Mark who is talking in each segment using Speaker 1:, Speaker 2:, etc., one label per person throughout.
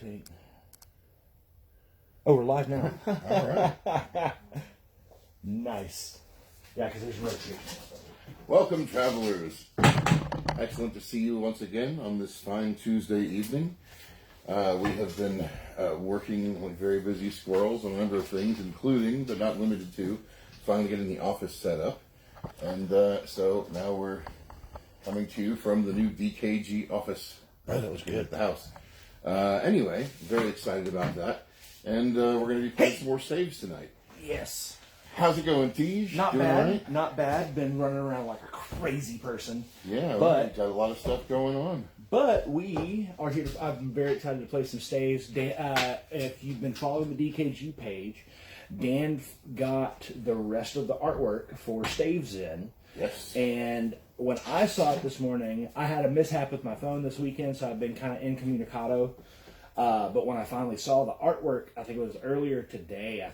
Speaker 1: rotate. Oh, we're live now.
Speaker 2: All right.
Speaker 1: Nice. Yeah, because there's rotation.
Speaker 2: Welcome, travelers. Excellent to see you once again on this fine Tuesday evening. We have been working like very busy squirrels on a number of things, including, but not limited to, finally getting the office set up. And so now we're coming to you from the new DKG office.
Speaker 1: Oh, that was good.
Speaker 2: The house. Anyway, very excited about that. And we're going to be playing some more Staves tonight.
Speaker 1: Yes.
Speaker 2: How's it going, Teej?
Speaker 1: Not
Speaker 2: Doing
Speaker 1: bad.
Speaker 2: all right?
Speaker 1: Not bad. Been running around like a crazy person.
Speaker 2: Yeah,
Speaker 1: but
Speaker 2: we've got a lot of stuff going on.
Speaker 1: But we are here. I'm very excited to play some Staves. If you've been following the DKG page, Dan got the rest of the artwork for Staves in.
Speaker 2: Yes.
Speaker 1: And when I saw it this morning, I had a mishap with my phone this weekend, so I've been kind of incommunicado. But when I finally saw the artwork, I think it was earlier today,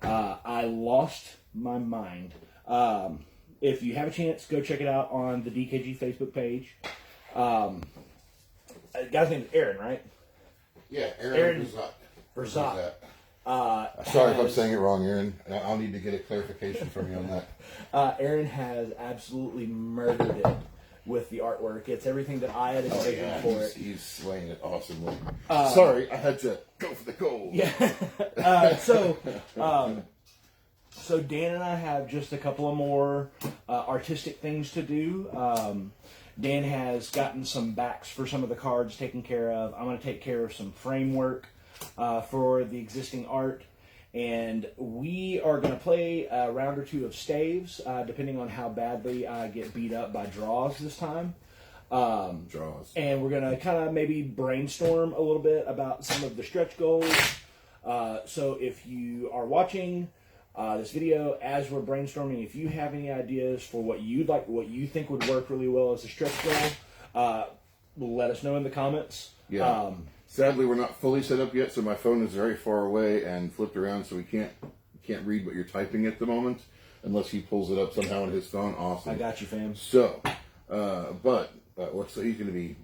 Speaker 1: I lost my mind. If you have a chance, go check it out on the DKG Facebook page. The guy's name is Aaron, right?
Speaker 2: Yeah, Aaron
Speaker 1: Verzat.
Speaker 2: Sorry if I'm saying it wrong, Aaron. I'll need to get a clarification from you on that.
Speaker 1: Aaron has absolutely murdered it with the artwork. It's everything that I had envisioned for it.
Speaker 2: He's slaying it awesomely. Sorry, I had to go for the goal.
Speaker 1: Yeah. So Dan and I have just a couple of more artistic things to do. Dan has gotten some backs for some of the cards taken care of. I'm going to take care of some framework for the existing art. And we are going to play a round or two of Staves, depending on how badly I get beat up by draws this time.
Speaker 2: Draws.
Speaker 1: And we're going to kind of maybe brainstorm a little bit about some of the stretch goals. So if you are watching this video as we're brainstorming, if you have any ideas for what you'd like, what you think would work really well as a stretch goal, let us know in the comments.
Speaker 2: Yeah. Sadly, we're not fully set up yet, so my phone is very far away and flipped around, so we can't read what you're typing at the moment unless he pulls it up somehow on his phone. Awesome.
Speaker 1: I got you, fam.
Speaker 2: So, so he's going to be,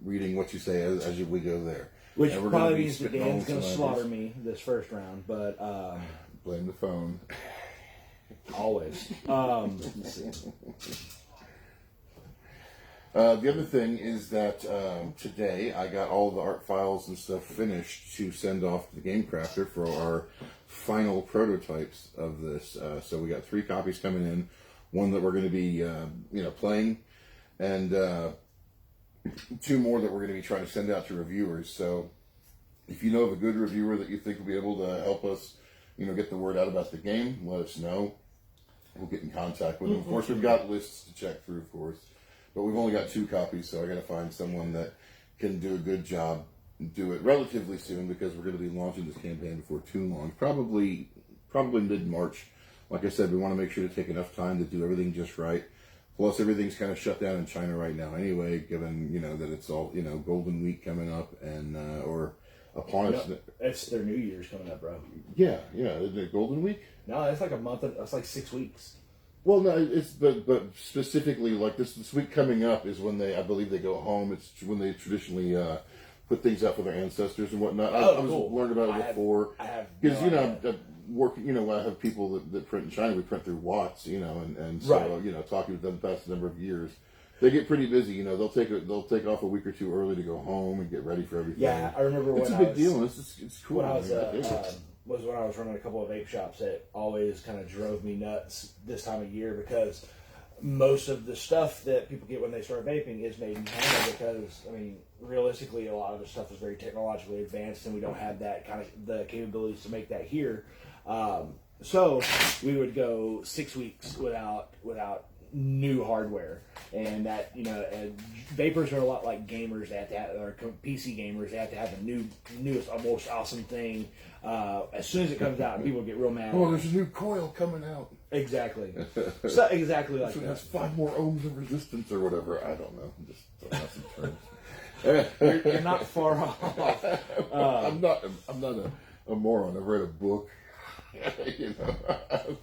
Speaker 2: reading what you say as we go there.
Speaker 1: Which
Speaker 2: and we're
Speaker 1: probably
Speaker 2: gonna be
Speaker 1: means that
Speaker 2: spitting
Speaker 1: Dan's
Speaker 2: all
Speaker 1: going to
Speaker 2: some
Speaker 1: slaughter
Speaker 2: ideas.
Speaker 1: me this first round, but
Speaker 2: Blame the phone.
Speaker 1: always. Let's see.
Speaker 2: The other thing is that today I got all the art files and stuff finished to send off to the Game Crafter for our final prototypes of this. So we got 3 copies coming in, one that we're going to be playing, and 2 more that we're going to be trying to send out to reviewers. So if you know of a good reviewer that you think will be able to help us, get the word out about the game, let us know. We'll get in contact with them. Of course, we've got lists to check through, of course. But we've only got 2 copies, so I got to find someone that can do a good job and do it relatively soon, because we're going to be launching this campaign before too long. Probably mid-March. Like I said, we want to make sure to take enough time to do everything just right. Plus, everything's kind of shut down in China right now anyway, given, that it's all, Golden Week coming up and, or upon us.
Speaker 1: It's their New Year's coming up, bro.
Speaker 2: Yeah, isn't it Golden Week?
Speaker 1: No, it's like a month. It's like 6 weeks.
Speaker 2: Well, no, it's but specifically like this week coming up is when I believe they go home. It's when they traditionally put things out for their ancestors and whatnot.
Speaker 1: Oh,
Speaker 2: I was
Speaker 1: cool.
Speaker 2: learned about it before.
Speaker 1: I have
Speaker 2: because
Speaker 1: no
Speaker 2: working. I have people that print in China. We print through Watts, and so
Speaker 1: Right.
Speaker 2: Talking with them the past number of years, they get pretty busy. They'll take off a week or 2 early to go home and get ready for everything.
Speaker 1: Yeah, I remember
Speaker 2: it's
Speaker 1: when
Speaker 2: a big deal. It's cool.
Speaker 1: When I was when I was running a couple of vape shops. It always kind of drove me nuts this time of year, because most of the stuff that people get when they start vaping is made in China, because, realistically, a lot of the stuff is very technologically advanced, and we don't have that kind of the capabilities to make that here. So we would go 6 weeks without new hardware, and that and vapors are a lot like gamers. They have to have, or PC gamers. They have to have the newest, most awesome thing as soon as it comes out, and people get real mad.
Speaker 2: Oh, there's a new coil coming out.
Speaker 1: Exactly. So exactly like
Speaker 2: so
Speaker 1: that.
Speaker 2: it has 5 more ohms of resistance or whatever. I don't know. I'm just throwing out some terms.
Speaker 1: You're not far off.
Speaker 2: I'm not a moron. I've read a book.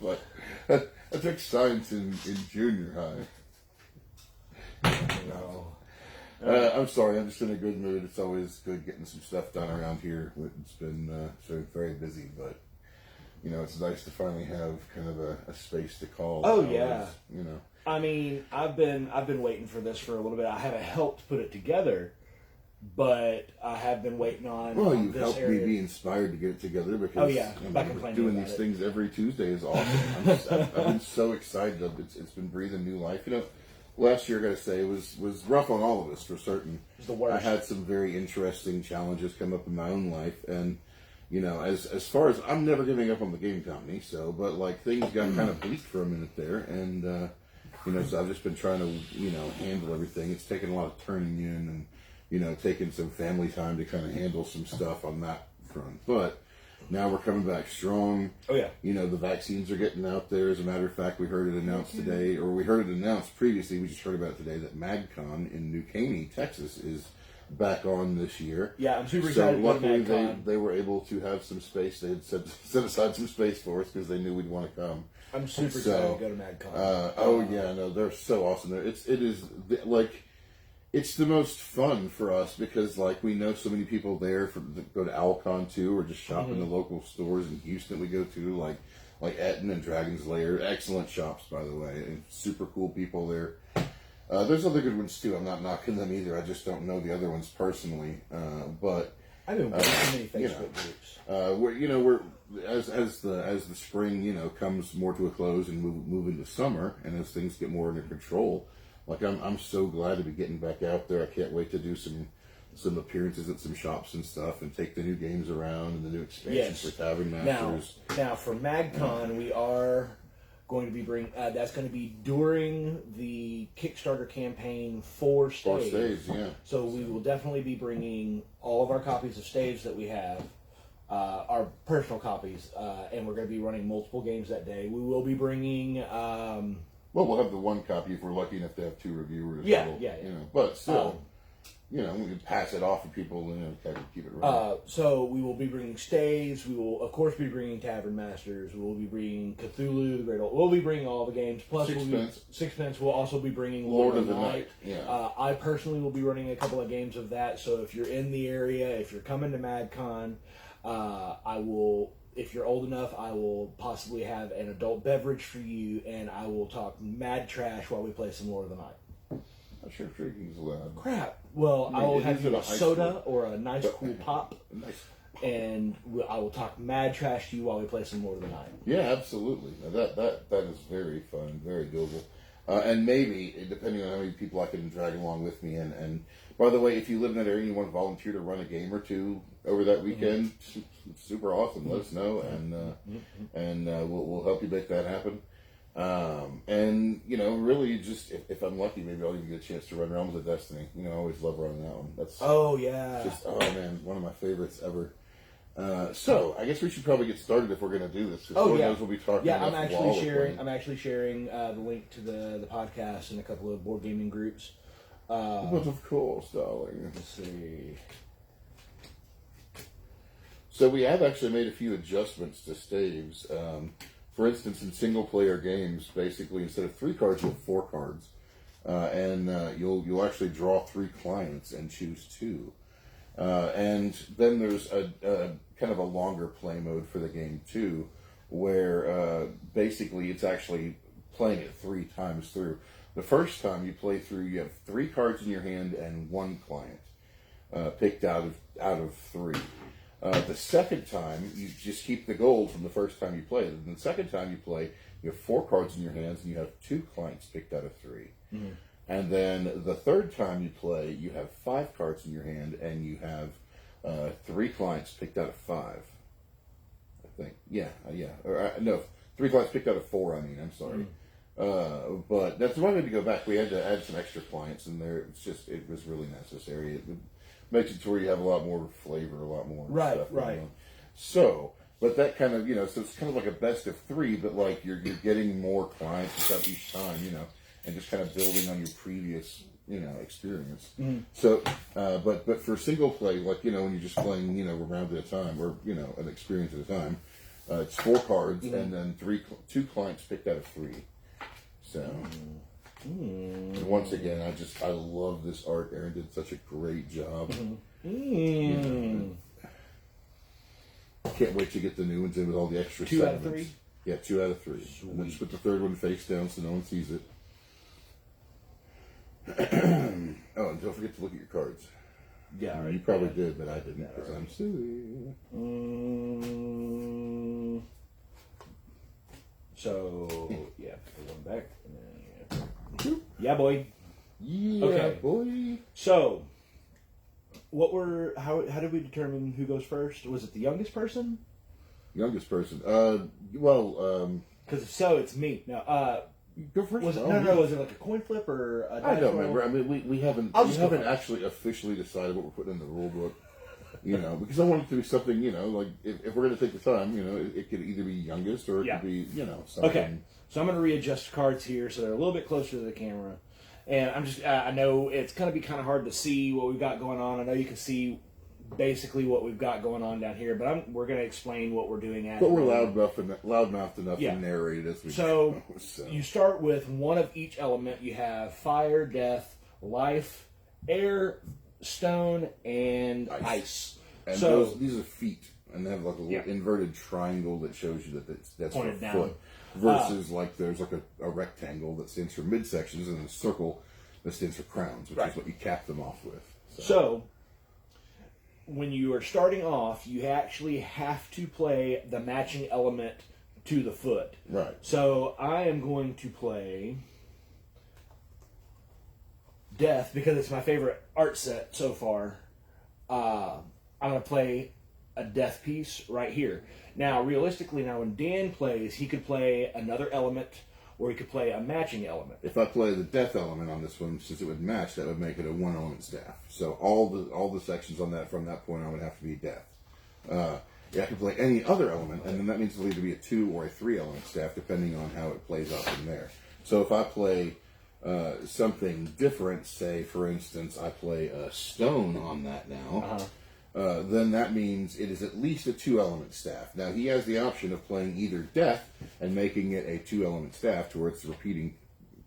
Speaker 2: But I took science in junior high.
Speaker 1: No.
Speaker 2: I'm sorry, I'm just in a good mood. It's always good getting some stuff done around here. It's been very busy, but it's nice to finally have kind of a space to call.
Speaker 1: Oh yeah.
Speaker 2: I
Speaker 1: mean, I've been waiting for this for a little bit. I haven't helped put it together, but I have been waiting on.
Speaker 2: Well, you've
Speaker 1: this
Speaker 2: helped
Speaker 1: area.
Speaker 2: me be inspired to get it together because doing these things every Tuesday is awesome. I've been so excited. It's been breathing new life. Last year, I got to say, was rough on all of us for certain.
Speaker 1: It's the worst.
Speaker 2: I had some very interesting challenges come up in my own life, and as far as I'm never giving up on the game company, but things got kind of bleak for a minute there, and so I've just been trying to handle everything. It's taken a lot of turning in and taking some family time to kind of handle some stuff on that front, but. Now we're coming back strong.
Speaker 1: Oh, yeah.
Speaker 2: The vaccines are getting out there. As a matter of fact, we heard it announced today, or we heard it announced previously. We just heard about it today that MagCon in New Caney, Texas, is back on this year.
Speaker 1: Yeah, I'm super excited.
Speaker 2: So luckily they were able to have some space. They had set aside some space for us because they knew we'd want to come.
Speaker 1: I'm super excited to go to MagCon.
Speaker 2: They're so awesome. It is it's the most fun for us because, we know so many people there that go to Alcon too, or just shop in the local stores in Houston we go to, like Etten and Dragon's Lair. Excellent shops, by the way, and super cool people there. There's other good ones too. I'm not knocking them either. I just don't know the other ones personally. But
Speaker 1: I've been watching many Facebook groups.
Speaker 2: We're as the spring comes more to a close and move into summer, and as things get more under control. I'm so glad to be getting back out there. I can't wait to do some appearances at some shops and stuff, and take the new games around and the new expansions for Tavern Masters.
Speaker 1: Now for MagCon, we are going to be that's going to be during the Kickstarter campaign for Staves.
Speaker 2: Staves, yeah.
Speaker 1: So we will definitely be bringing all of our copies of Staves that we have, our personal copies, and we're going to be running multiple games that day. We will be bringing.
Speaker 2: We'll have the one copy if we're lucky enough to have two reviewers.
Speaker 1: Yeah.
Speaker 2: But still, we can pass it off to people and kind of keep it running.
Speaker 1: So we will be bringing Staves. We will, of course, be bringing Tavern Masters. We will be bringing Cthulhu, the Great Old. We'll be bringing all the games. Plus, Sixpence. We'll also be bringing Lord of the Night.
Speaker 2: Yeah.
Speaker 1: I personally will be running a couple of games of that. So if you're in the area, if you're coming to MagCon, I will. If you're old enough, I will possibly have an adult beverage for you, and I will talk mad trash while we play some Lord of the Night.
Speaker 2: I'm sure drinking's allowed.
Speaker 1: Crap. Well, I will have you a soda or a nice cool pop, and I will talk mad trash to you while we play some Lord of the Night.
Speaker 2: Yeah, absolutely. That is very fun, very doable. And maybe, depending on how many people I can drag along with me, and by the way, if you live in that area and you want to volunteer to run a game or two over that weekend, it's super awesome. Let us know, and we'll help you make that happen. And really, just if I'm lucky, maybe I'll even get a chance to run Realms of Destiny. I always love running that one. That's one of my favorites ever. So I guess we should probably get started if we're going to do this. Lord knows we'll be talking.
Speaker 1: Yeah, I'm actually sharing the link to the podcast in a couple of board gaming groups.
Speaker 2: But of course, darling.
Speaker 1: Let's see.
Speaker 2: So we have actually made a few adjustments to Staves. For instance, in single-player games, basically instead of 3 cards, you have 4 cards, and you'll actually draw 3 clients and choose 2. And then there's a kind of a longer play mode for the game too, where basically it's actually playing it 3 times through. The first time you play through, you have 3 cards in your hand and 1 client picked out of 3. The second time, you just keep the gold from the first time you play. And the second time you play, you have 4 cards in your hands and you have 2 clients picked out of 3. Mm-hmm. And then the third time you play, you have 5 cards in your hand and you have 3 clients picked out of 5. I think. Yeah. No, 3 clients picked out of 4, I'm sorry. Mm-hmm. But that's why we had to go back. We had to add some extra clients in there. It was really necessary. It makes it to where you have a lot more flavor, a lot more stuff going on. So, but that kind of, so it's kind of like a best of 3, but like you're getting more clients and stuff each time, and just kind of building on your previous, experience. Mm-hmm. So, but for single play, like, when you're just playing, a round at a time, or, an experience at a time, it's 4 cards, mm-hmm. and then 2 clients picked out of 3. So, And once again, I love this art. Aaron did such a great job. You know, can't wait to get the new ones in with all the extra
Speaker 1: 2
Speaker 2: segments.
Speaker 1: out of 3?
Speaker 2: Yeah, 2 out of 3. And then just put the third one face down so no one sees it. Oh, and don't forget to look at your cards.
Speaker 1: Yeah, right.
Speaker 2: You probably did, but I didn't because I'm silly.
Speaker 1: So, yeah, put one back. And then, yeah, boy.
Speaker 2: Yeah,
Speaker 1: Okay.
Speaker 2: boy.
Speaker 1: So, how did we determine who goes first? Was it the youngest person?
Speaker 2: Youngest person.
Speaker 1: Because if so, it's me. No,
Speaker 2: go first.
Speaker 1: was it like a coin flip or a dice
Speaker 2: I don't
Speaker 1: roll?
Speaker 2: remember. I mean, we haven't actually officially decided what we're putting in the rule book. You know, because I want it to be something, you know, like if we're going to take the time, you know, it could either be youngest or it could be, you know, something.
Speaker 1: Okay, so I'm going to readjust cards here so they're a little bit closer to the camera. And I'm just, I know it's going to be kind of hard to see what we've got going on. I know you can see basically what we've got going on down here, but we're going to explain what we're doing at.
Speaker 2: But we're loudmouthed enough to narrate it as we
Speaker 1: go.
Speaker 2: So
Speaker 1: you start with one of each element. You have fire, death, life, air, stone, and ice.
Speaker 2: And
Speaker 1: so
Speaker 2: these are feet, and they have like a little inverted triangle that shows you that that's
Speaker 1: pointed
Speaker 2: for
Speaker 1: down.
Speaker 2: foot. Versus like there's like a rectangle that stands for midsections and a circle that stands for crowns, which is what you cap them off with.
Speaker 1: So when you are starting off, you actually have to play the matching element to the foot.
Speaker 2: Right.
Speaker 1: So I am going to play death because it's my favorite art set so far. I'm going to play a death piece right here. Now, realistically, when Dan plays, he could play another element, or he could play a matching element.
Speaker 2: If I play the death element on this one, since it would match, that would make it a 1-element staff. So all the sections on that from that point on would have to be death. I could play any other element, and then that means it'll either be a 2 or a 3-element staff, depending on how it plays out from there. So if I play something different, say for instance, I play a stone on that now. Then that means it is at least a 2-element staff. Now, he has the option of playing either death and making it a 2-element staff to where it's a repeating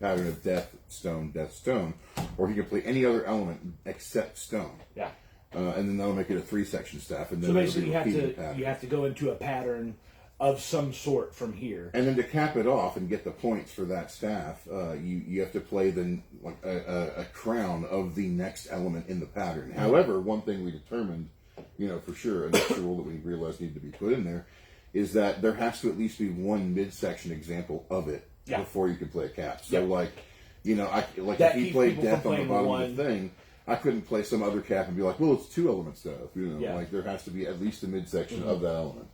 Speaker 2: pattern of death, stone, or he can play any other element except stone.
Speaker 1: Yeah.
Speaker 2: And then that'll make it a 3-section staff. And then
Speaker 1: So basically,
Speaker 2: pattern.
Speaker 1: you have to go into a pattern of some sort from here.
Speaker 2: And then to cap it off and get the points for that staff, you have to play a crown of the next element in the pattern. However, one thing we determined, you know, for sure, an extra rule that we realized needed to be put in there, is that there has to at least be one midsection example of it before you can play a cap. So, like, you know, if he played death on the bottom of the thing, I couldn't play some other cap and be like, well, it's 2-element stuff. You know, like there has to be at least a midsection of that element.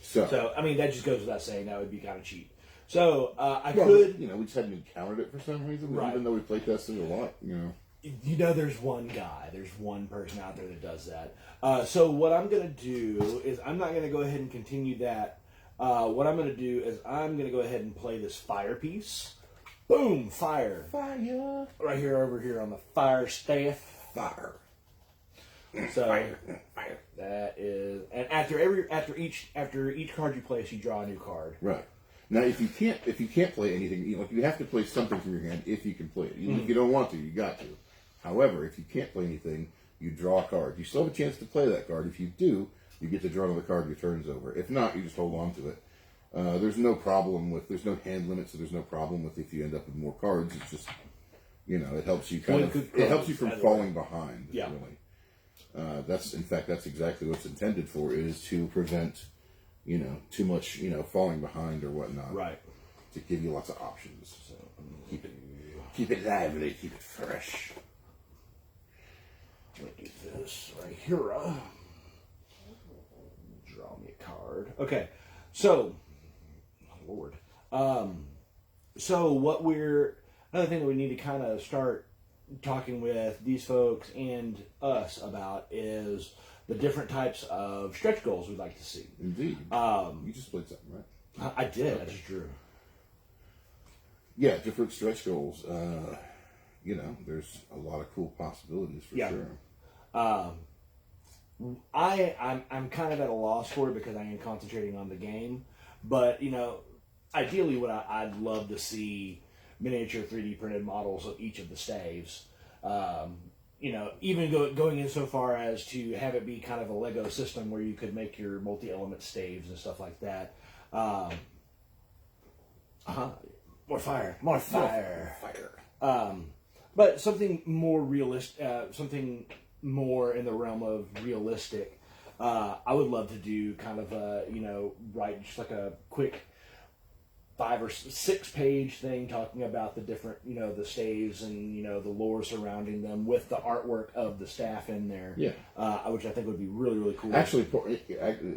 Speaker 2: So,
Speaker 1: I mean, that just goes without saying. That would be kind of cheap. So,
Speaker 2: you know, we just hadn't encountered it for some reason, even though we play tested a lot, you know.
Speaker 1: You know, there's one guy, there's one person out there that does that. So what I'm going to do is I'm not going to go ahead and continue that. What I'm going to do is I'm going to go ahead and play this fire piece. Boom, fire.
Speaker 2: Fire.
Speaker 1: Right here, over here on the fire staff.
Speaker 2: Fire.
Speaker 1: So
Speaker 2: Fire.
Speaker 1: that is, and after each card you place, you draw a new card.
Speaker 2: Right. Now, if you can't play anything, you have to play something from your hand if you can play it. If you don't want to, you got to. However, if you can't play anything, you draw a card. You still have a chance to play that card. If you do, you get to draw another card your turn's over. If not, you just hold on to it. There's no hand limit, so there's no problem with if you end up with more cards. It's just, you know, it helps you it helps you from falling behind.
Speaker 1: Yeah.
Speaker 2: Really. That's exactly what it's intended for, is to prevent, you know, too much, you know, falling behind or whatnot.
Speaker 1: Right.
Speaker 2: To give you lots of options. So keep it lively, keep it fresh.
Speaker 1: I'm gonna do this right here. Draw me a card. Okay, so, Lord. So another thing that we need to kind of start talking with these folks and us about is the different types of stretch goals we'd like to see.
Speaker 2: Indeed. You just played something, right?
Speaker 1: I did. I just drew.
Speaker 2: Yeah, different stretch goals. You know, there's a lot of cool possibilities for sure.
Speaker 1: I'm kind of at a loss for it because I am concentrating on the game. But, you know, ideally what I'd love to see miniature 3D printed models of each of the staves. Even going in so far as to have it be kind of a Lego system where you could make your multi-element staves and stuff like that. More fire. But something more realistic, something more in the realm of realistic. I would love to do kind of write just like a quick 5 or 6 page thing talking about the different, the staves and, the lore surrounding them with the artwork of the staff in there.
Speaker 2: Yeah.
Speaker 1: Which I think would be really, really cool.
Speaker 2: Actually,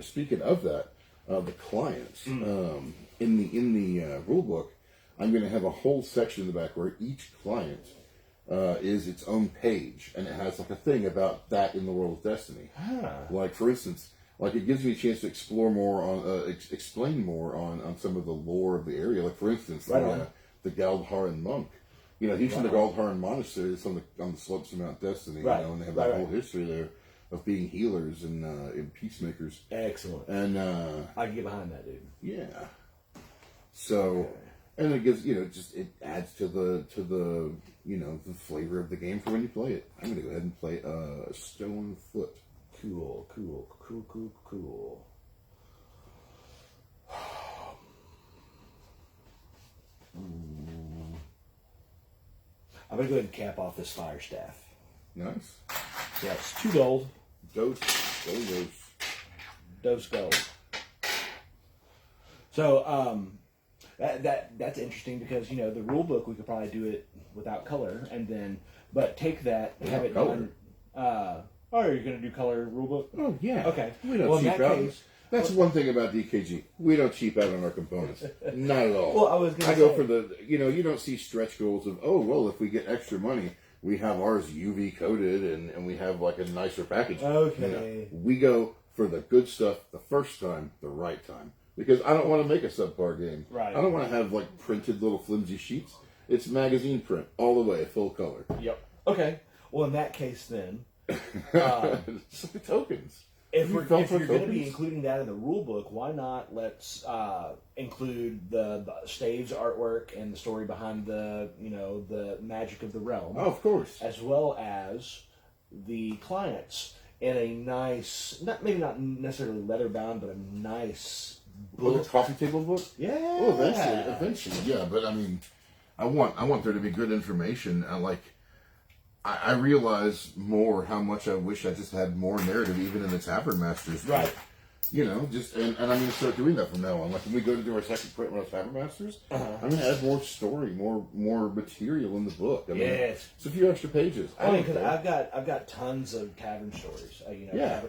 Speaker 2: speaking of that, the clients, in the rule book, I'm going to have a whole section in the back where each client is its own page, and it has like a thing about that in the world of Destiny. Like, for instance, it gives me a chance to explore more on, explain more on some of the lore of the area. Like, for instance, the Galdharan monk. He's from the Galdharan monastery. It's on the slopes of Mount Destiny. And they have that whole history there of being healers and peacemakers.
Speaker 1: Excellent.
Speaker 2: And
Speaker 1: I can get behind that, dude.
Speaker 2: Yeah. So, and it gives it adds to the the flavor of the game for when you play it. I'm gonna go ahead and play Stone Foot.
Speaker 1: Cool. I'm gonna go ahead and cap off this fire staff.
Speaker 2: Nice.
Speaker 1: Yeah, it's 2 gold.
Speaker 2: Dose
Speaker 1: gold. So that's interesting because the rule book we could probably do it without color but take that and have it
Speaker 2: color.
Speaker 1: Done. Are you going to do color rule book?
Speaker 2: Oh yeah.
Speaker 1: Okay.
Speaker 2: We don't cheap out. That's one thing about DKG. We don't cheap out on our components. Not at all.
Speaker 1: Well, I
Speaker 2: go for the you don't see stretch goals of if we get extra money, we have ours UV coated and we have like a nicer package.
Speaker 1: Okay.
Speaker 2: We go for the good stuff the first time, the right time. Because I don't want to make a subpar game.
Speaker 1: Right.
Speaker 2: I don't want to have like printed little flimsy sheets. It's magazine print all the way, full color.
Speaker 1: Yep. Okay. Well, in that case, then,
Speaker 2: just like tokens.
Speaker 1: If you're going to be including that in the rule book, why not let's include the Staves artwork and the story behind the magic of the realm.
Speaker 2: Oh, of course.
Speaker 1: As well as the clients in a nice, maybe not necessarily leather bound, but a nice book.
Speaker 2: A coffee table book?
Speaker 1: Yeah.
Speaker 2: Well, eventually, yeah. But I mean, I want there to be good information. I realize more how much I wish I just had more narrative, even in the Tavern Masters.
Speaker 1: Right.
Speaker 2: And I'm going to start doing that from now on. Like when we go to do our second print with Tavern Masters, I'm going to add more story, more material in the book.
Speaker 1: Yes.
Speaker 2: It's a few extra pages.
Speaker 1: Because I've got tons of tavern stories.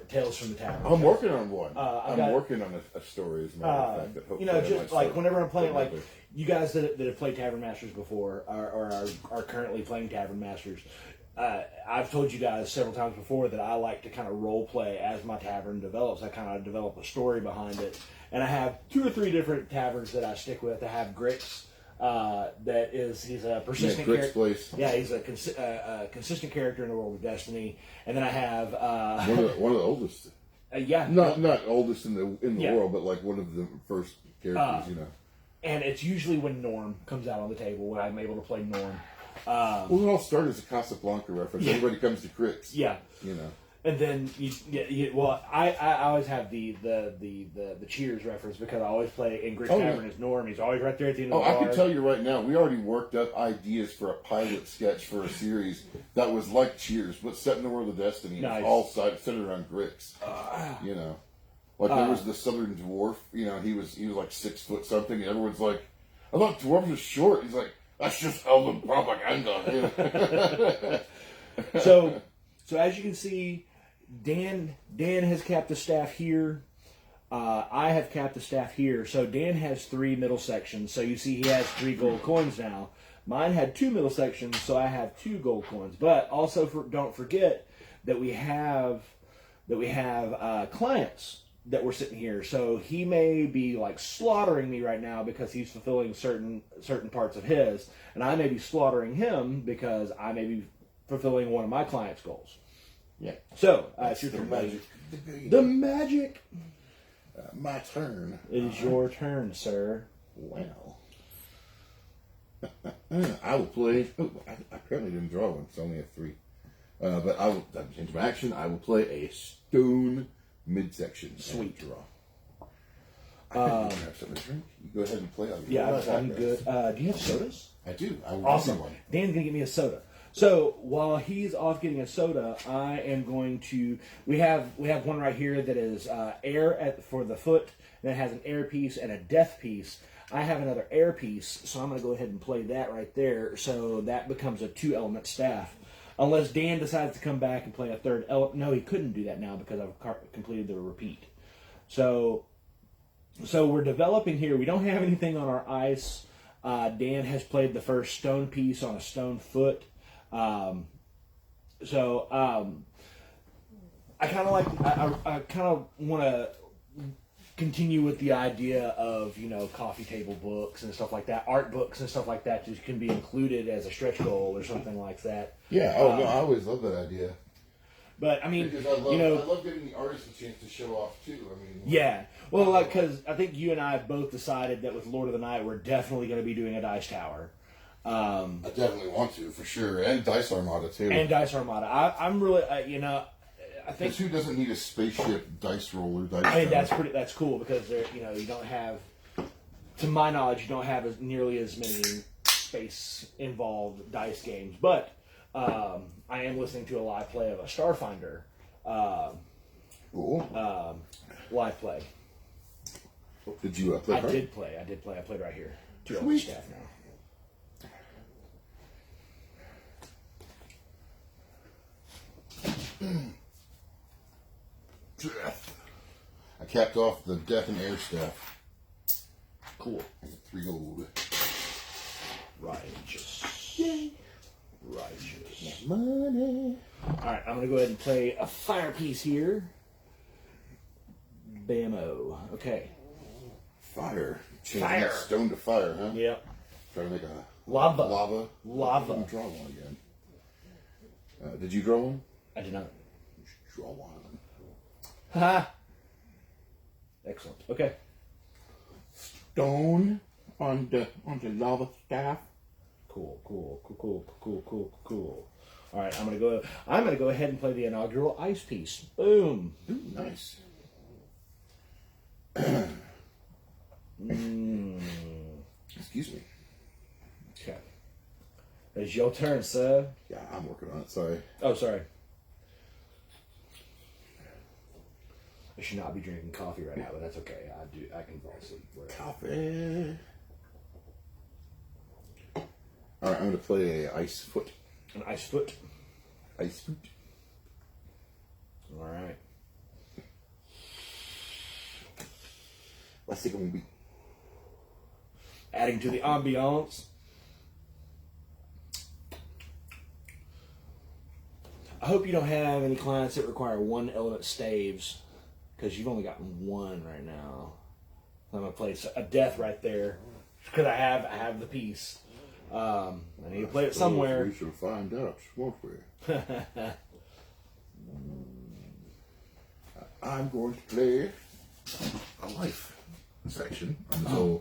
Speaker 1: Tales from the tavern.
Speaker 2: I'm working on one.
Speaker 1: I'm
Speaker 2: working on a story, as a matter of fact. That hopefully
Speaker 1: just like whenever I'm playing, like you guys that have played Tavern Masters before, or are currently playing Tavern Masters. I've told you guys several times before that I like to kind of role play as my tavern develops. I kind of develop a story behind it, and I have 2 or 3 different taverns that I stick with. I have Grix, he's a persistent character. Yeah, he's a consistent character in the world of Destiny, and then I have
Speaker 2: one of the oldest. Not oldest in the world, but like one of the first characters.
Speaker 1: And it's usually when Norm comes out on the table when I'm able to play Norm.
Speaker 2: It all started as a Casablanca reference. Everybody comes to Kriss.
Speaker 1: Yeah. And then I always have the Cheers reference because I always play in Grit Tavern as Norm. He's always right there at the end of the bar.
Speaker 2: I can tell you right now, we already worked up ideas for a pilot sketch for a series that was like Cheers, but set in the world of Destiny.
Speaker 1: Nice.
Speaker 2: All centered around Grix. There was the Southern Dwarf. He was like 6 foot something, and everyone's like, I thought dwarves were short. He's like, that's just Elven propaganda.
Speaker 1: So as you can see, Dan has capped the staff here. I have capped the staff here. So Dan has 3 middle sections. So you see he has 3 gold coins now. Mine had 2 middle sections, so I have 2 gold coins. But also don't forget that we have clients that were sitting here. So he may be like slaughtering me right now because he's fulfilling certain parts of his, and I may be slaughtering him because I may be fulfilling one of my clients' goals.
Speaker 2: Yeah.
Speaker 1: So it's your turn. The magic.
Speaker 2: My turn.
Speaker 1: It is your turn, sir.
Speaker 2: Well. I will play. Oh, I apparently didn't draw one, so I only have 3. But I will change my action. I will play a stone midsection.
Speaker 1: Sweet.
Speaker 2: Draw. I think have something to drink. You go ahead and play on your
Speaker 1: I'm good. Do you have sodas?
Speaker 2: I do. I will
Speaker 1: Awesome.
Speaker 2: give you one.
Speaker 1: Dan's gonna get me a soda. So while he's off getting a soda, I am going to. We have one right here that is air for the foot, and it has an air piece and a death piece. I have another air piece, so I'm going to go ahead and play that right there. So that becomes a 2-element staff. Unless Dan decides to come back and play a third element. No, he couldn't do that now because I've completed the repeat. So we're developing here. We don't have anything on our ice. Dan has played the first stone piece on a stone foot. I kind of like. I kind of want to continue with the idea of, coffee table books and stuff like that, art books and stuff like that just can be included as a stretch goal or something like that.
Speaker 2: Yeah, no, I always love that idea.
Speaker 1: But, I mean,
Speaker 2: because I love giving the artist a chance to show off, too. I mean,
Speaker 1: yeah. Well, because I think you and I have both decided that with Lord of the Night, we're definitely going to be doing a dice tower.
Speaker 2: I definitely want to, for sure. And Dice Armada, too.
Speaker 1: And Dice Armada. I'm really, I think
Speaker 2: who doesn't need a spaceship dice roller?
Speaker 1: That's cool because you don't have, to my knowledge, you don't have nearly as many space involved dice games. But I am listening to a live play of a Starfinder.
Speaker 2: Cool.
Speaker 1: Live play.
Speaker 2: Did you play?
Speaker 1: I did play. I played right here. 2 element staff now.
Speaker 2: I capped off the death and air staff.
Speaker 1: Cool.
Speaker 2: 3 gold.
Speaker 1: Righteous.
Speaker 2: Yay.
Speaker 1: Righteous.
Speaker 2: Money.
Speaker 1: Alright, I'm going to go ahead and play a fire piece here. Bammo. Okay.
Speaker 2: Fire. Changing
Speaker 1: Fire.
Speaker 2: that stone to fire, huh?
Speaker 1: Yep.
Speaker 2: Trying to make a
Speaker 1: Lava.
Speaker 2: Lava. I didn't draw one again. Did you draw one?
Speaker 1: I did not.
Speaker 2: You should draw one.
Speaker 1: Ha! Excellent. Okay.
Speaker 2: Stone on the lava staff.
Speaker 1: Cool. All right, I'm gonna go ahead and play the inaugural ice piece. Boom.
Speaker 2: Ooh, nice. Excuse me.
Speaker 1: Okay. It's your turn, sir.
Speaker 2: Yeah, I'm working on it. Sorry.
Speaker 1: Oh, sorry. I should not be drinking coffee right now, but that's okay. I can fall asleep.
Speaker 2: Coffee. All right, I'm going to play a ice foot.
Speaker 1: An ice foot.
Speaker 2: Ice foot.
Speaker 1: All right.
Speaker 2: Let's take a beat.
Speaker 1: Adding to the ambiance. I hope you don't have any clients that require 1 element staves, because you've only got 1 right now. I'm gonna play a death right there because I have the piece. I need to play it somewhere.
Speaker 2: We shall find out, won't we? I'm going to play a life section. I'm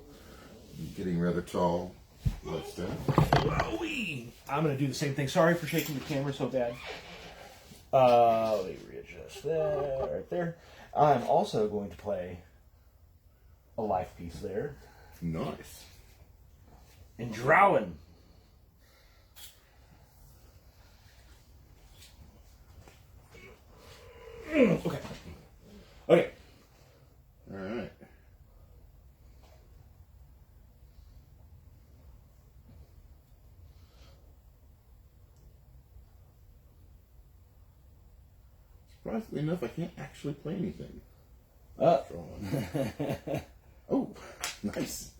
Speaker 2: getting rather tall. Let's do it.
Speaker 1: Wowee! I'm gonna do the same thing. Sorry for shaking the camera so bad. Let me readjust that right there. I'm also going to play a life piece there.
Speaker 2: Nice.
Speaker 1: And Drowen. Okay. Okay.
Speaker 2: All right. Surprisingly enough, I can't actually play anything. Oh, nice.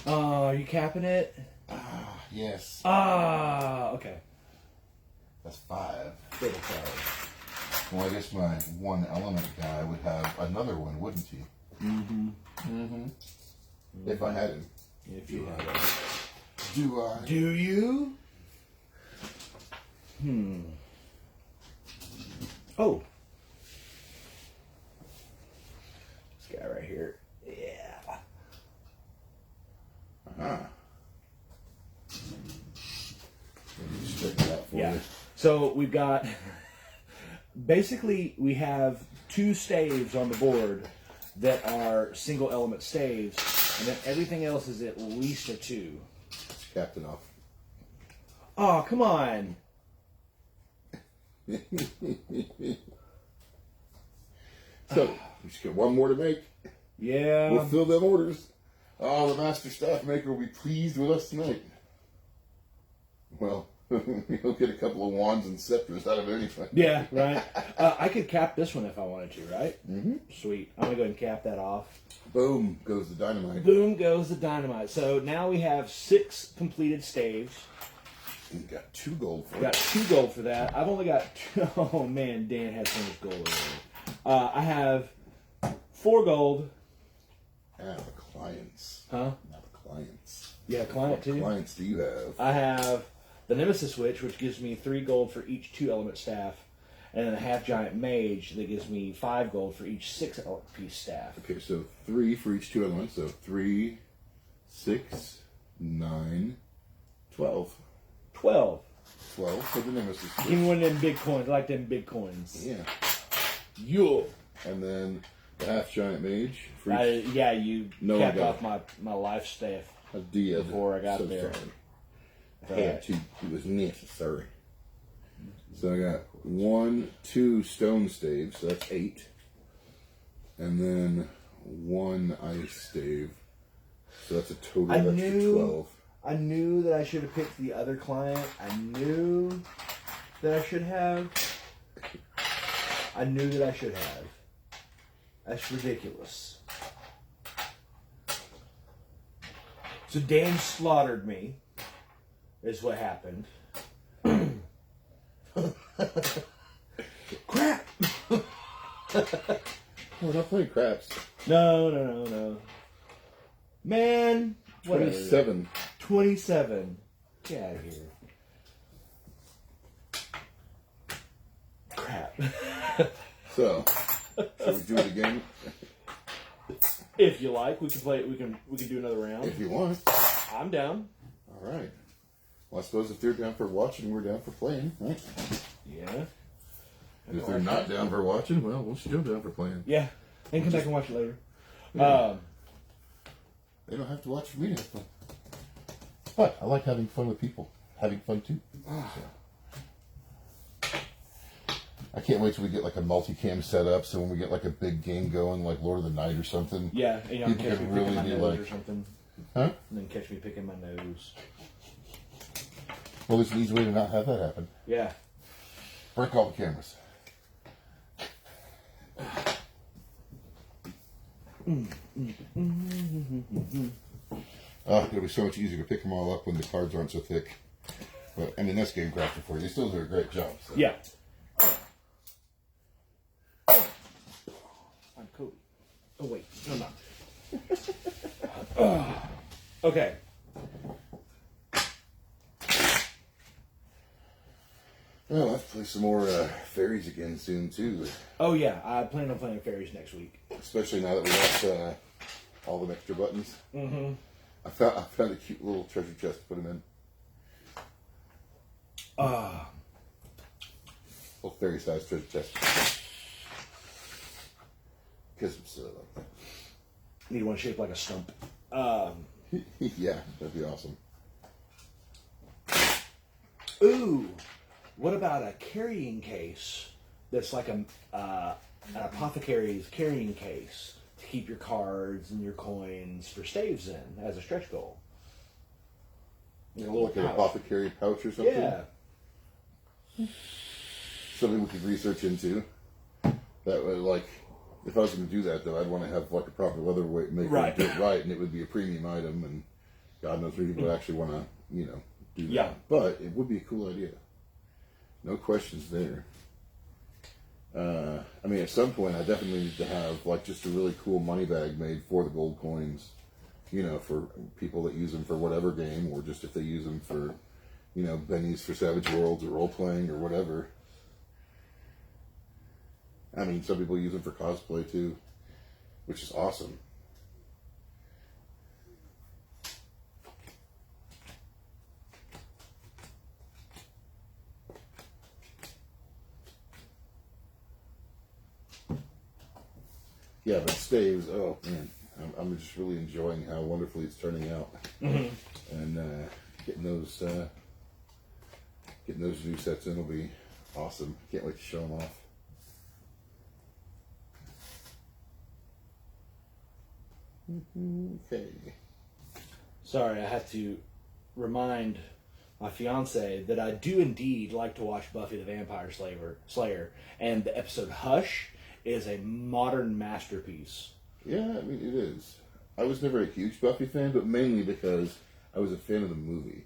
Speaker 1: Oh, are you capping it?
Speaker 2: Yes.
Speaker 1: Okay.
Speaker 2: That's 5.
Speaker 1: Double 5.
Speaker 2: Well, I guess my 1 element guy would have another one, wouldn't he? If I had him.
Speaker 1: If you have it.
Speaker 2: Do I?
Speaker 1: Do you? Oh. This guy right here. Yeah. So we've got, basically we have 2 staves on the board that are single element staves, and then everything else is at least a 2.
Speaker 2: It's Captain off.
Speaker 1: Oh, come on.
Speaker 2: So, we just got one more to make.
Speaker 1: Yeah.
Speaker 2: We'll fill them orders. Oh, the master staff maker will be pleased with us tonight. Well, he'll get a couple of wands and scepters out of it anyway.
Speaker 1: Yeah, right. I could cap this one if I wanted to, right?
Speaker 2: Mm-hmm.
Speaker 1: Sweet. I'm going to go ahead and cap that off.
Speaker 2: Boom goes the dynamite.
Speaker 1: Boom goes the dynamite. So now we have 6 completed staves.
Speaker 2: We got 2 gold for
Speaker 1: We got
Speaker 2: it.
Speaker 1: 2 gold for that. I've only got 2. Oh, man, Dan has so much gold already. I have 4 gold.
Speaker 2: Ah, the clients.
Speaker 1: Huh?
Speaker 2: Not the clients.
Speaker 1: Yeah, client too.
Speaker 2: What clients do you have?
Speaker 1: I have the Nemesis Witch, which gives me 3 gold for each 2 element staff, and then a half giant mage that gives me 5 gold for each 6 element piece staff.
Speaker 2: Okay, so 3 for each 2 elements. So 3, 6, 9, 12.
Speaker 1: 12.
Speaker 2: 12 for the Nemesis.
Speaker 1: Give me one of them big coins. I like them big coins.
Speaker 2: Yeah.
Speaker 1: Yo.
Speaker 2: And then the half giant mage for each.
Speaker 1: Yeah, you
Speaker 2: No, I
Speaker 1: capped
Speaker 2: got
Speaker 1: off my life staff.
Speaker 2: I did.
Speaker 1: Before I got
Speaker 2: so
Speaker 1: there.
Speaker 2: Sorry. I had to. It was necessary. So I got 1, 2 stone staves. So that's 8. And then 1 ice stave. So that's a total of extra 12.
Speaker 1: I knew that I should have picked the other client. I knew that I should have. I knew that I should have. That's ridiculous. So Dan slaughtered me, is what happened. Crap!
Speaker 2: Oh, don't play craps.
Speaker 1: No. Man, whatever.
Speaker 2: 27.
Speaker 1: 27. Get out of here. Crap.
Speaker 2: So, shall we do it again?
Speaker 1: If you like, we can play it. We can do another round.
Speaker 2: If you want.
Speaker 1: I'm down.
Speaker 2: All right. Well, I suppose if they're down for watching, we're down for playing, right?
Speaker 1: Yeah.
Speaker 2: And if they're not down for watching, well, we'll still down for playing.
Speaker 1: Yeah. And come back and watch it later.
Speaker 2: Yeah. They don't have to watch for me to have fun. But I like having fun with people. Having fun too. So. I can't wait till we get like a multicam set up, so when we get like a big game going, like Lord of the Night or something.
Speaker 1: Yeah, and y'all
Speaker 2: people
Speaker 1: catch me
Speaker 2: can
Speaker 1: picking
Speaker 2: really
Speaker 1: my
Speaker 2: be
Speaker 1: nose
Speaker 2: like,
Speaker 1: or something.
Speaker 2: huh?
Speaker 1: And then catch me picking my nose.
Speaker 2: Well, there's an easy way to not have that happen.
Speaker 1: Yeah.
Speaker 2: Break all the cameras. Oh, it'll be so much easier to pick them all up when the cards aren't so thick. But, I mean, that's Game Crafter for you. They still do a great job. So.
Speaker 1: Yeah. I'm Cody. Oh, wait. No, I'm not. Okay.
Speaker 2: Well, let's play some more fairies again soon, too.
Speaker 1: Oh, yeah. I plan on playing fairies next week.
Speaker 2: Especially now that we got all the extra buttons.
Speaker 1: Mm-hmm.
Speaker 2: I found a cute little treasure chest to put them in. Little fairy-sized treasure chest. Because I'm silly like that.
Speaker 1: Need one shaped like a stump.
Speaker 2: Yeah, that'd be awesome.
Speaker 1: Ooh. What about a carrying case that's like an apothecary's carrying case to keep your cards and your coins for staves in as a stretch goal?
Speaker 2: You know, like an apothecary pouch or something?
Speaker 1: Yeah.
Speaker 2: Something we could research into. That would, like, if I was going to do that, though, I'd want to have, like, a proper leatherweight maker
Speaker 1: Right.
Speaker 2: do it right, and it would be a premium item, and God knows people would actually want to, you know, do that.
Speaker 1: Yeah.
Speaker 2: But it would be a cool idea. No questions there. I mean, at some point, I definitely need to have, like, just a really cool money bag made for the gold coins, you know, for people that use them for whatever game, or just if they use them for, you know, bennies for Savage Worlds or role-playing or whatever. I mean, some people use them for cosplay, too, which is awesome. Yeah, but Staves, oh man, I'm just really enjoying how wonderfully it's turning out, and getting those new sets in will be awesome. Can't wait to show them off. Okay.
Speaker 1: Sorry, I have to remind my fiance that I do indeed like to watch Buffy the Vampire Slayer, and the episode Hush is a modern masterpiece.
Speaker 2: Yeah, I mean, it is. I was never a huge Buffy fan, but mainly because I was a fan of the movie.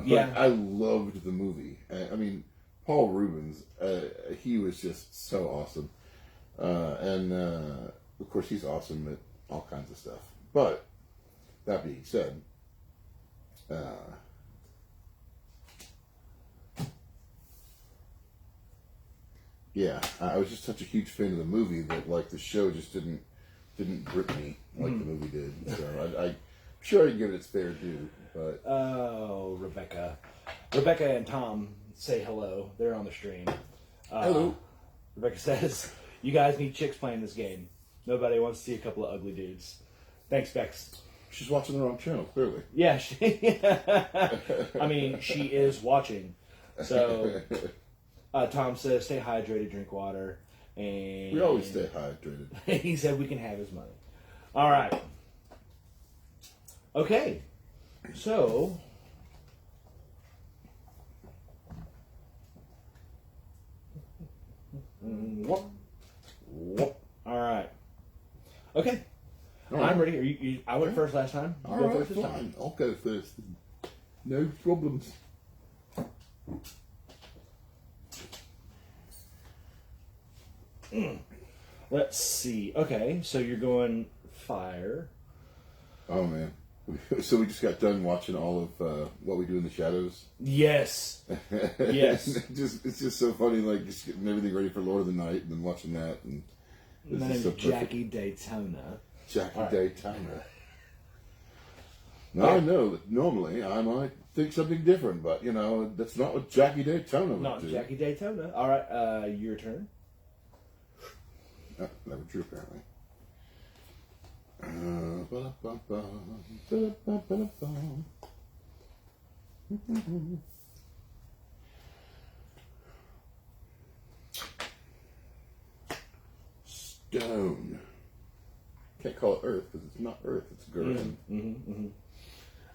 Speaker 1: Yeah.
Speaker 2: I loved the movie. I mean, Paul Rubens, he was just so awesome. And, of course, he's awesome at all kinds of stuff. But, that being said, yeah, I was just such a huge fan of the movie that, like, the show just didn't grip me like the movie did. So I'm sure I can give it its fair due. But
Speaker 1: Oh, Rebecca and Tom say hello. They're on the stream.
Speaker 2: Hello.
Speaker 1: Rebecca says, "You guys need chicks playing this game. Nobody wants to see a couple of ugly dudes." Thanks, Bex.
Speaker 2: She's watching the wrong channel, clearly.
Speaker 1: Yeah, I mean, she is watching. So, Tom says, "Stay hydrated, drink water." And
Speaker 2: We always stay hydrated.
Speaker 1: he said we can have his money. All right. Okay. So, whoop, whoop. All right. Okay.
Speaker 2: All right.
Speaker 1: I'm ready. Are you, I went first last time. You
Speaker 2: All
Speaker 1: go
Speaker 2: right,
Speaker 1: first this time.
Speaker 2: fine. I'll go first. No problems.
Speaker 1: Let's see. Okay, so you're going fire.
Speaker 2: Oh man. So we just got done watching all of What We Do in the Shadows.
Speaker 1: Yes. Yes.
Speaker 2: It's just so funny, like just getting everything ready for Lord of the Night and then watching that, and
Speaker 1: My
Speaker 2: this
Speaker 1: name's
Speaker 2: is so perfect.
Speaker 1: Jackie Daytona.
Speaker 2: Jackie
Speaker 1: All right.
Speaker 2: Daytona. Now I know that normally I might think something different, but you know that's not what Jackie Daytona would
Speaker 1: Not
Speaker 2: do.
Speaker 1: Jackie Daytona. All right, your turn.
Speaker 2: Oh, never true, apparently. Stone. Can't call it Earth because it's not Earth, it's Gurren.
Speaker 1: I'm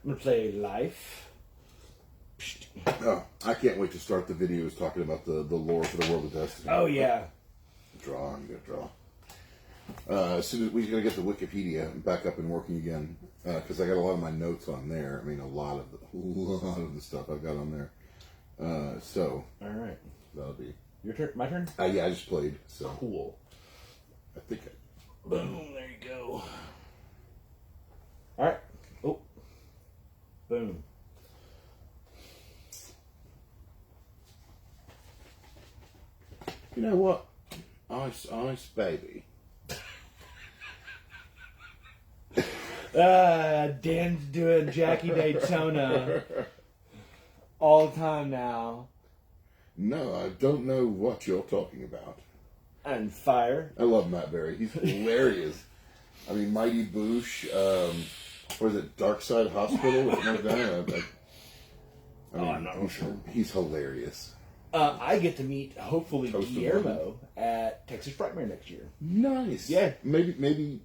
Speaker 1: gonna play Life.
Speaker 2: Oh, I can't wait to start the videos talking about the lore for the World of Destiny.
Speaker 1: Oh yeah.
Speaker 2: Draw, I'm gonna draw. As soon as we gotta get the Wikipedia back up and working again, because I got a lot of my notes on there. I mean, a lot of the stuff I've got on there. So
Speaker 1: All right.
Speaker 2: that'll be
Speaker 1: Your turn. My turn.
Speaker 2: yeah. I just played, so
Speaker 1: Cool.
Speaker 2: I think.
Speaker 1: Boom. There you go. All right. Oh. Boom.
Speaker 2: You know what? Ice, baby.
Speaker 1: Dan's doing Jackie Daytona all the time now.
Speaker 2: No, I don't know what you're talking about.
Speaker 1: And fire.
Speaker 2: I love Matt Berry. He's hilarious. I mean, Mighty Boosh. What is it? Dark Side Hospital? Or something like that. I mean,
Speaker 1: I'm not sure.
Speaker 2: He's hilarious.
Speaker 1: I get to meet hopefully
Speaker 2: Toast of
Speaker 1: Guillermo at Texas Frightmare next year.
Speaker 2: Nice.
Speaker 1: Yeah.
Speaker 2: Maybe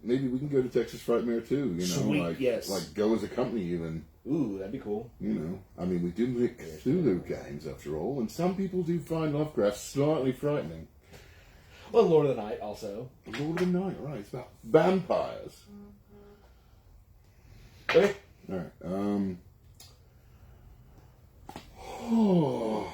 Speaker 2: we can go to Texas Frightmare too. You know,
Speaker 1: Sweet,
Speaker 2: like
Speaker 1: yes.
Speaker 2: like go as a company even.
Speaker 1: Ooh, that'd be cool.
Speaker 2: You know, I mean, we do make Cthulhu games after all, and some people do find Lovecraft slightly frightening.
Speaker 1: Well, Lord of the Night also.
Speaker 2: Lord of the Night, right? It's about vampires.
Speaker 1: Okay.
Speaker 2: All right.
Speaker 1: Oh.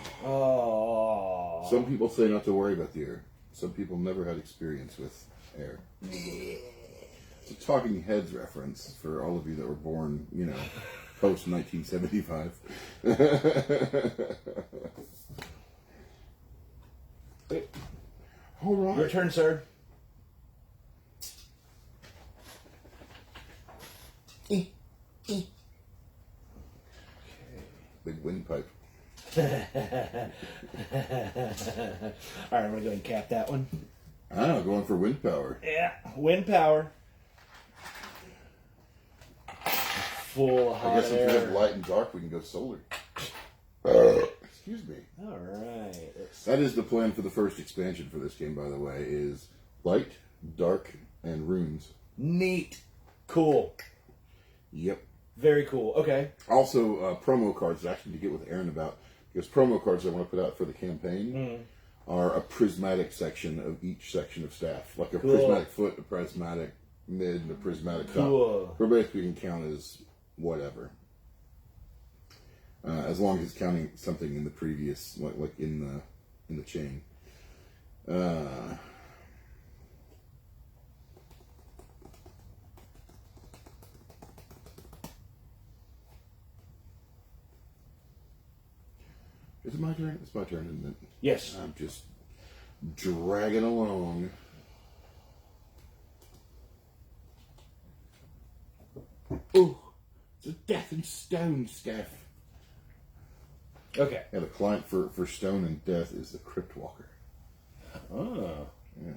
Speaker 2: Some people say not to worry about the air. Some people never had experience with air. It's a Talking Heads reference for all of you that were born, you know, post 1975. All right.
Speaker 1: Your turn, sir.
Speaker 2: Big windpipe.
Speaker 1: All right, I'm gonna go and cap that one.
Speaker 2: Ah, going for wind power.
Speaker 1: Yeah, wind power. Full hot
Speaker 2: I guess if
Speaker 1: air.
Speaker 2: you have light and dark, we can go solar. Excuse me.
Speaker 1: All right.
Speaker 2: That is the plan for the first expansion for this game, by the way, is light, dark, and runes.
Speaker 1: Neat. Cool.
Speaker 2: Yep.
Speaker 1: Very cool. Okay.
Speaker 2: Also, promo cards actually to get with Aaron about, because promo cards I want to put out for the campaign are a prismatic section of each section of staff. Like a prismatic foot, a prismatic mid, and a prismatic top. Where basically you can count as whatever. As long as it's counting something in the previous, like in the chain. Is it my turn? It's my turn, isn't it?
Speaker 1: Yes.
Speaker 2: I'm just dragging along. Oh, it's a death and stone staff.
Speaker 1: Okay.
Speaker 2: Yeah, the client for stone and death is the Crypt Walker.
Speaker 1: Oh.
Speaker 2: Yeah.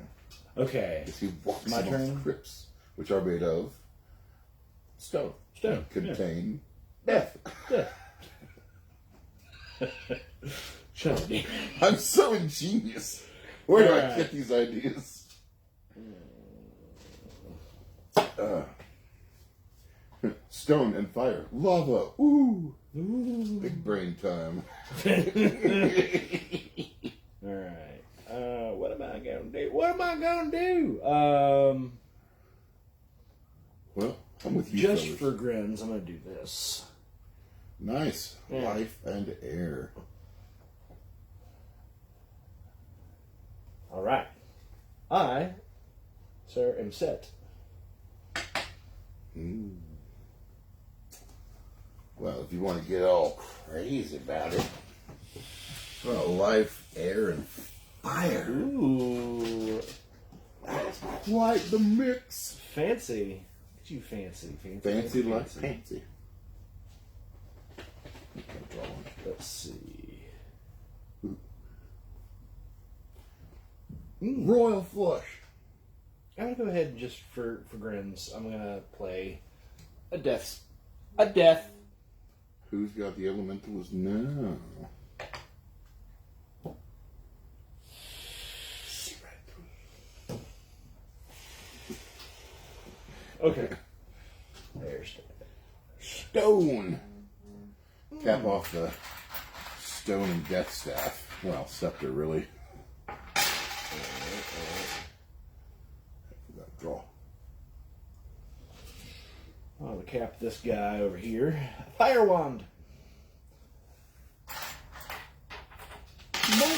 Speaker 1: Okay.
Speaker 2: If he walks
Speaker 1: My
Speaker 2: amongst
Speaker 1: turn.
Speaker 2: crypts, which are made of stone.
Speaker 1: Stone.
Speaker 2: Contain death.
Speaker 1: Yeah. Shut up, Dave.
Speaker 2: I'm so ingenious. Where do I
Speaker 1: Alright.
Speaker 2: get these ideas? Stone and fire. Lava. Ooh. Big brain time.
Speaker 1: All right. What am I gonna do? What am I gonna do?
Speaker 2: Well, I'm with you.
Speaker 1: Just
Speaker 2: fellas.
Speaker 1: for grins, I'm gonna do this.
Speaker 2: Nice.
Speaker 1: Yeah.
Speaker 2: Life and air.
Speaker 1: All right. I, sir, am set.
Speaker 2: Well, if you want to get all crazy about it, well, life, air, and fire.
Speaker 1: Ooh,
Speaker 2: That's quite the mix.
Speaker 1: fancy. Look at you, fancy.
Speaker 2: Fancy like fancy.
Speaker 1: Let's see.
Speaker 2: Royal flush.
Speaker 1: I'm gonna go ahead and just for grins, I'm gonna play a death. A death.
Speaker 2: Who's got the elementals now?
Speaker 1: Okay. There's
Speaker 2: Stone. Cap off the stone and death staff. Well, scepter, really. Draw.
Speaker 1: I'm gonna cap this guy over here. Fire wand.
Speaker 2: Nope.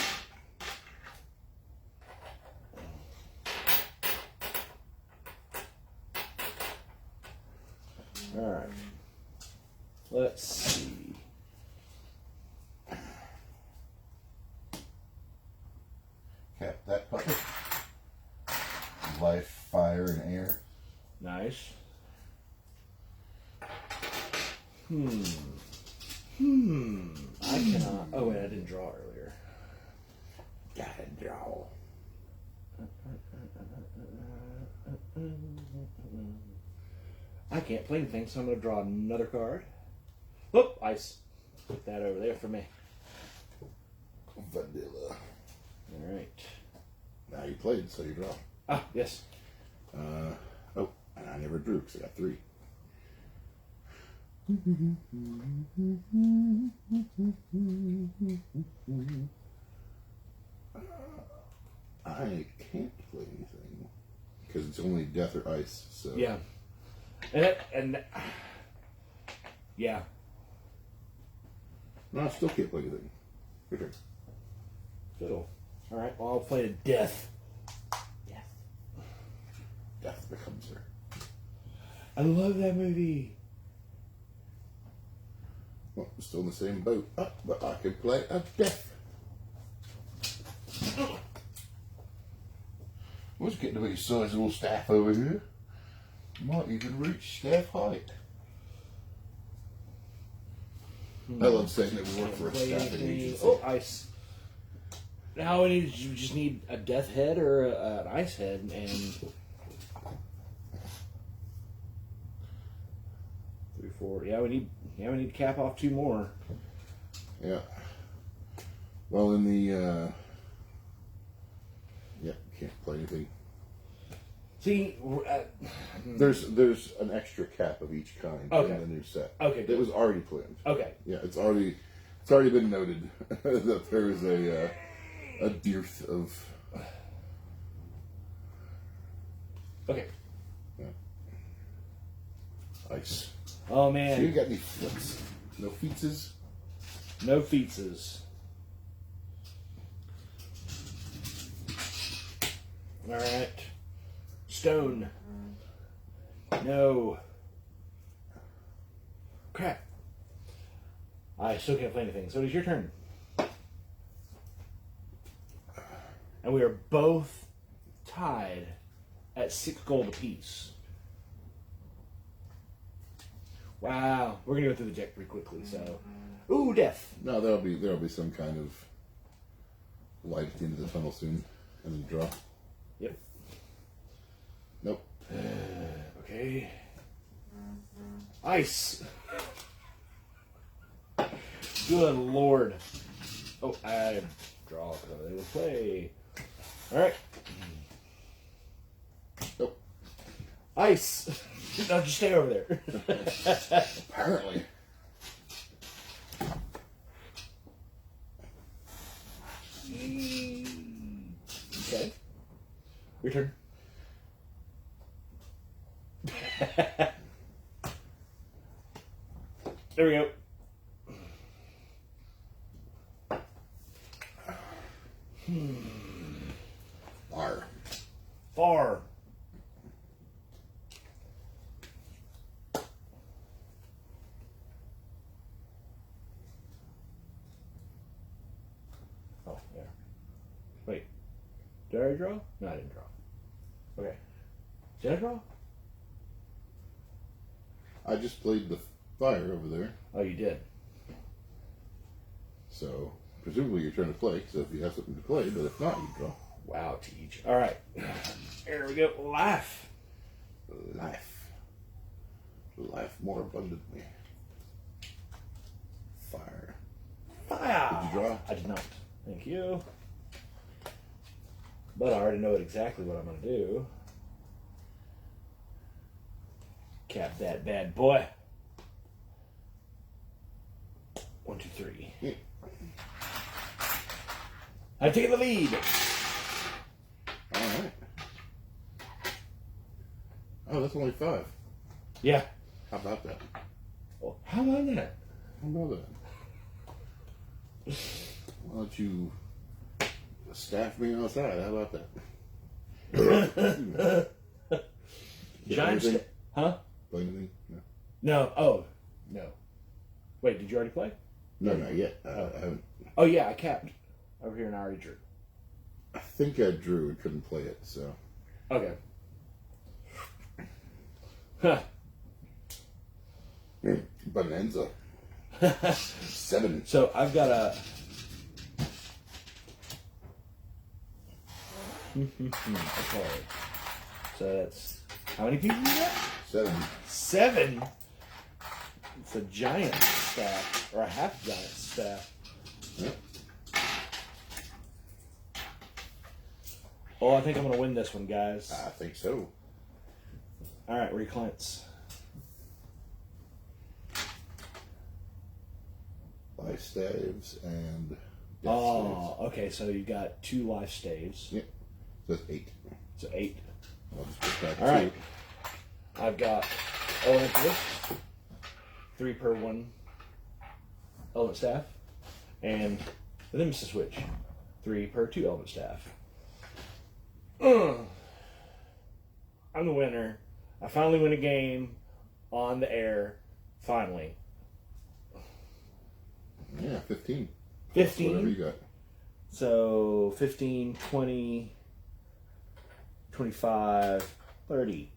Speaker 1: All right. Let's see.
Speaker 2: Cap that puppet. Life, fire, and air.
Speaker 1: Nice. I cannot. Oh wait, I didn't draw earlier.
Speaker 2: Gotta draw.
Speaker 1: I can't play anything, so I'm gonna draw another card. Oh, ice. Put that over there for me.
Speaker 2: Vanilla.
Speaker 1: All right.
Speaker 2: Now you played, so you draw.
Speaker 1: Ah, yes.
Speaker 2: Oh, and I never drew because I got 3. I can't play anything because it's only death or ice. So
Speaker 1: Yeah. And yeah.
Speaker 2: no, I still can't play anything. Okay.
Speaker 1: Fiddle. All right. Well, I'll play a death.
Speaker 2: Death becomes her.
Speaker 1: I love that movie.
Speaker 2: Well, we're still in the same boat, but I can play a death. What's getting to be a sizable staff over here? Might even reach staff height. I love saying that we work for a
Speaker 1: Play
Speaker 2: staffing
Speaker 1: anything.
Speaker 2: agency.
Speaker 1: Oh, ice. Now you just need a death head or an ice head, and 3, 4. Yeah, we need to cap off 2 more.
Speaker 2: Yeah. Well, in the can't play anything.
Speaker 1: See,
Speaker 2: there's an extra cap of each kind in the new set.
Speaker 1: Okay,
Speaker 2: it was already planned.
Speaker 1: Okay,
Speaker 2: yeah, it's already been noted that there is a dearth of.
Speaker 1: Okay.
Speaker 2: Yeah. Ice.
Speaker 1: Oh man.
Speaker 2: So you got any flips? No feetses?
Speaker 1: No feetses. Alright. Stone. No. Crap. I still can't play anything. So it is your turn. And we are both tied at 6 gold apiece. Wow. We're gonna go through the deck pretty quickly, so. Ooh, death.
Speaker 2: No, there'll be some kind of light at the end of the tunnel soon. And then draw.
Speaker 1: Yep.
Speaker 2: Nope.
Speaker 1: Okay. Ice. Good lord. Oh, I draw because I didn't play. Alright.
Speaker 2: Nope.
Speaker 1: Ice. No, just stay over there.
Speaker 2: Apparently.
Speaker 1: Okay. Your turn. There we go.
Speaker 2: Far.
Speaker 1: Far. Oh, yeah. Wait. Did I already draw? No, I didn't draw. Okay. Did I draw?
Speaker 2: I just played the fire over there.
Speaker 1: Oh, you did.
Speaker 2: So, presumably you're trying to play, so if you have something to play, but if not, you draw.
Speaker 1: Wow, Teej. All right. There we go. Life.
Speaker 2: Life more abundantly. Fire.
Speaker 1: Fire.
Speaker 2: Did you draw?
Speaker 1: I did not. Thank you. But I already know exactly what I'm going to do. Cap that bad boy. 1, 2, 3.
Speaker 2: Yeah.
Speaker 1: I'm taking the lead.
Speaker 2: Alright. Oh, that's only 5.
Speaker 1: Yeah.
Speaker 2: How about that?
Speaker 1: Well, how about that?
Speaker 2: How about that? Why don't you staff me outside? How about that?
Speaker 1: Giant
Speaker 2: anything?
Speaker 1: Huh?
Speaker 2: Play anything? No.
Speaker 1: No. Oh, no. Wait, did you already play?
Speaker 2: No, not yet. I haven't.
Speaker 1: Oh, yeah, I capped. Over here and I already drew.
Speaker 2: I think I drew and couldn't play it, so.
Speaker 1: Okay. Huh.
Speaker 2: Bonanza. 7.
Speaker 1: So I've got a. Okay. So that's how many pieces you got?
Speaker 2: 7.
Speaker 1: 7. It's a giant staff or a half giant staff.
Speaker 2: Yep.
Speaker 1: Oh, I think I'm gonna win this one, guys.
Speaker 2: I think so.
Speaker 1: All right, reclants.
Speaker 2: By Staves and. Death
Speaker 1: Oh, okay. So you got 2 life staves.
Speaker 2: Yep. So that's 8.
Speaker 1: So 8.
Speaker 2: I'll just put back
Speaker 1: All
Speaker 2: 2.
Speaker 1: right. I've got element twist, 3 per 1 element staff, and the nemesis switch, 3 per 2 element staff. I'm the winner. I finally win a game on the air. Finally.
Speaker 2: Yeah, 15.
Speaker 1: 15.
Speaker 2: Whatever you got.
Speaker 1: So 15, 20, 25, 30.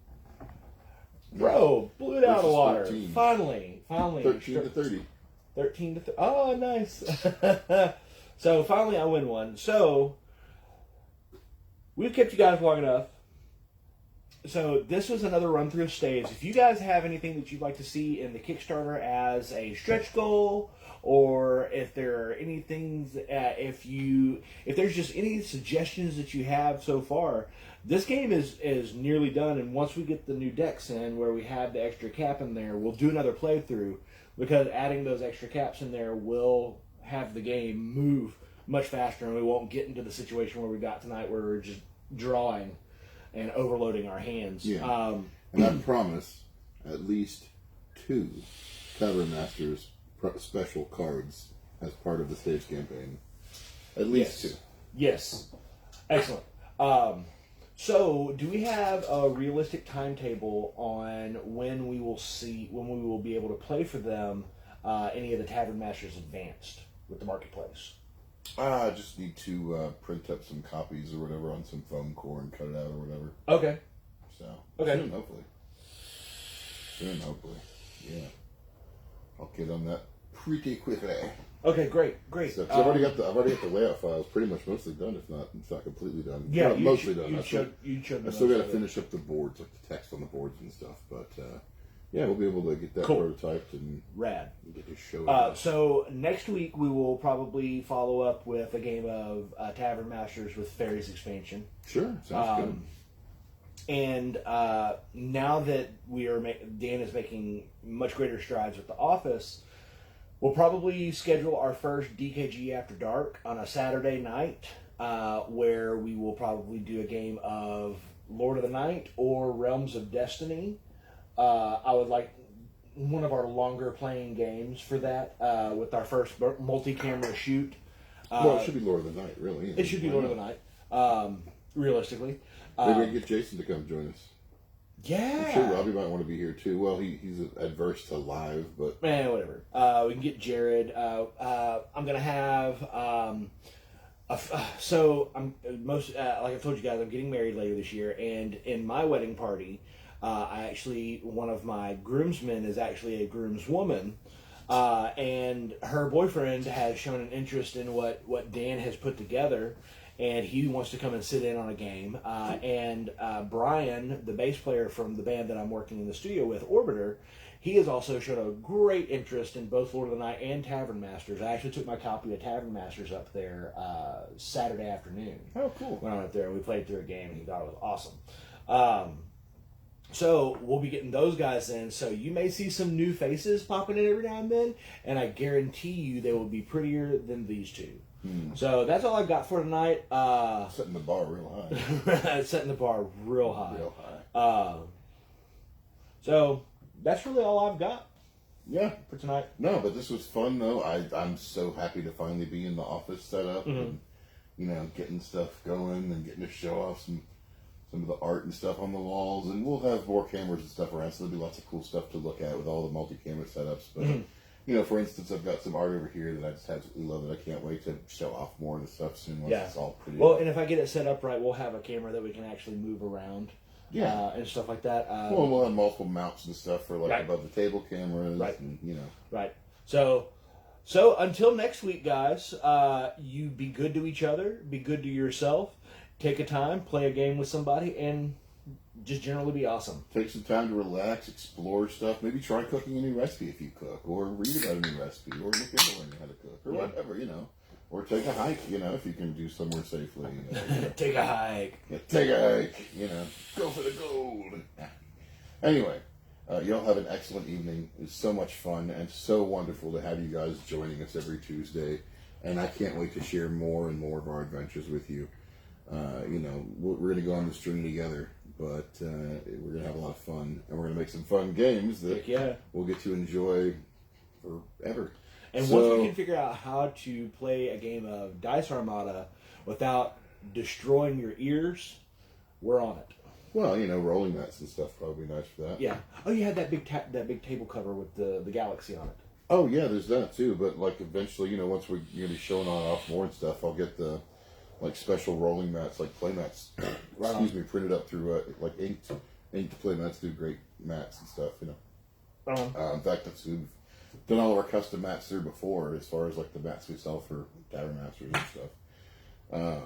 Speaker 1: Bro, blew it out of the water.
Speaker 2: 13.
Speaker 1: Finally.
Speaker 2: 13 to 30.
Speaker 1: 13 to 30. Oh, nice. So finally, I win one. So we've kept you guys long enough. So this was another run through of Staves. If you guys have anything that you'd like to see in the Kickstarter as a stretch goal, or if there are any things, if there's just any suggestions that you have so far, this game is nearly done. And once we get the new decks in, where we have the extra cap in there, we'll do another playthrough, because adding those extra caps in there will have the game move much faster, and we won't get into the situation where we got tonight, where we're just drawing and overloading our hands.
Speaker 2: Yeah. And I promise at least 2 Tavern Masters special cards as part of the Staves campaign. At least 2.
Speaker 1: Yes. Excellent. So, do we have a realistic timetable on when we will be able to play for them any of the Tavern Masters Advanced with the marketplace?
Speaker 2: I just need to print up some copies or whatever on some foam core and cut it out or whatever.
Speaker 1: Okay.
Speaker 2: So,
Speaker 1: okay.
Speaker 2: Soon, hopefully. Yeah. I'll get on that pretty quickly.
Speaker 1: Okay, great.
Speaker 2: So, I've already got the layout files pretty much mostly done, if not completely done.
Speaker 1: Yeah,
Speaker 2: mostly done.
Speaker 1: I
Speaker 2: still got to finish up the boards, like the text on the boards and stuff, but yeah, we'll be able to get that prototyped and
Speaker 1: rad.
Speaker 2: Get to show it.
Speaker 1: So next week we will probably follow up with a game of Tavern Masters with Fairies expansion.
Speaker 2: Sure, sounds good.
Speaker 1: And now that Dan is making much greater strides with the office, we'll probably schedule our first DKG After Dark on a Saturday night, where we will probably do a game of Lord of the Night or Realms of Destiny. I would like one of our longer playing games for that, with our first multi-camera shoot.
Speaker 2: Well, it should be Lord of the Night, really.
Speaker 1: It should be Lord of the Night, realistically.
Speaker 2: Maybe we can get Jason to come join us.
Speaker 1: Yeah.
Speaker 2: I'm sure Robbie might want to be here too. Well, he's adverse to live, but...
Speaker 1: whatever. We can get Jared. I'm going to have... like I told you guys, I'm getting married later this year, and in my wedding party... one of my groomsmen is actually a groomswoman, and her boyfriend has shown an interest in what Dan has put together, and he wants to come and sit in on a game. And Brian, the bass player from the band that I'm working in the studio with, Orbiter, he has also shown a great interest in both Lord of the Night and Tavern Masters. I actually took my copy of Tavern Masters up there Saturday afternoon.
Speaker 2: Oh, cool.
Speaker 1: When I went there, and we played through a game, and he thought it was awesome. So we'll be getting those guys in. So you may see some new faces popping in every now and then, and I guarantee you they will be prettier than these two. So that's all I've got for tonight.
Speaker 2: Setting the bar real high.
Speaker 1: Setting the bar real high. So that's really all I've got.
Speaker 2: Yeah,
Speaker 1: for tonight.
Speaker 2: No, but this was fun though. I'm so happy to finally be in the office set up, and getting stuff going and getting to show off some of the art and stuff on the walls, and we'll have more cameras and stuff around, so there'll be lots of cool stuff to look at with all the multi-camera setups. But for instance, I've got some art over here that I just absolutely love, that I can't wait to show off more of the stuff soon once it's all pretty.
Speaker 1: Well, and if I get it set up right, we'll have a camera that we can actually move around. And stuff like that.
Speaker 2: We'll have multiple mounts and stuff for above the table cameras.
Speaker 1: Right.
Speaker 2: And,
Speaker 1: Right. So until next week, guys, you be good to each other, be good to yourself, take a time, play a game with somebody, and just generally be awesome.
Speaker 2: Take some time to relax, explore stuff, maybe try cooking a new recipe if you cook, or read about a new recipe, or look into learning how to cook, or whatever, Or take a hike, if you can do somewhere safely.
Speaker 1: Take a hike.
Speaker 2: Yeah, take a hike, Go for the gold. Anyway, y'all have an excellent evening. It's so much fun and so wonderful to have you guys joining us every Tuesday. And I can't wait to share more and more of our adventures with you. We're going to go on this journey together, but we're going to have a lot of fun. And we're going to make some fun games that we'll get to enjoy forever.
Speaker 1: And once we can figure out how to play a game of Dice Armada without destroying your ears, we're on it.
Speaker 2: Well, rolling mats and stuff probably nice for that.
Speaker 1: Yeah. Oh, you had that big table cover with the galaxy on it.
Speaker 2: Oh yeah, there's that too. But eventually, once we're gonna be showing off more and stuff, I'll get the special rolling mats, like play mats. Printed up through inked play mats do great mats and stuff.
Speaker 1: Right on.
Speaker 2: In fact, done all of our custom mats through before, as far as like the mats we sell for Tavern Masters and stuff.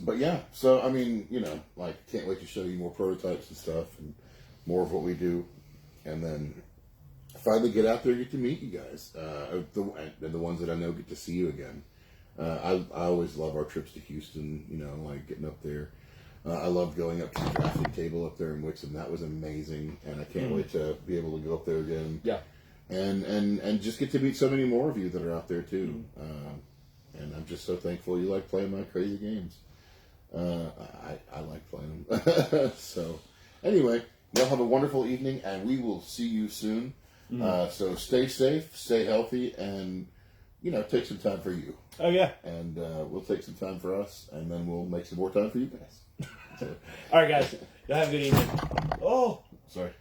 Speaker 2: But yeah, so I mean, you know, like can't wait to show you more prototypes and stuff and more of what we do, and then finally get out there and get to meet you guys, the ones that I know get to see you again. I always love our trips to Houston, you know, like getting up there. I loved going up to the drafting table up there in Wixom. That was amazing, and I can't wait to be able to go up there again.
Speaker 1: Yeah.
Speaker 2: And just get to meet so many more of you that are out there too. And I'm just so thankful you like playing my crazy games. I like playing them. So anyway, y'all have a wonderful evening, and we will see you soon. So stay safe, stay healthy, and you know, take some time for you.
Speaker 1: Oh yeah.
Speaker 2: And we'll take some time for us, and then we'll make some more time for you guys. So,
Speaker 1: all right, guys. Y'all have a good evening. Oh,
Speaker 2: sorry.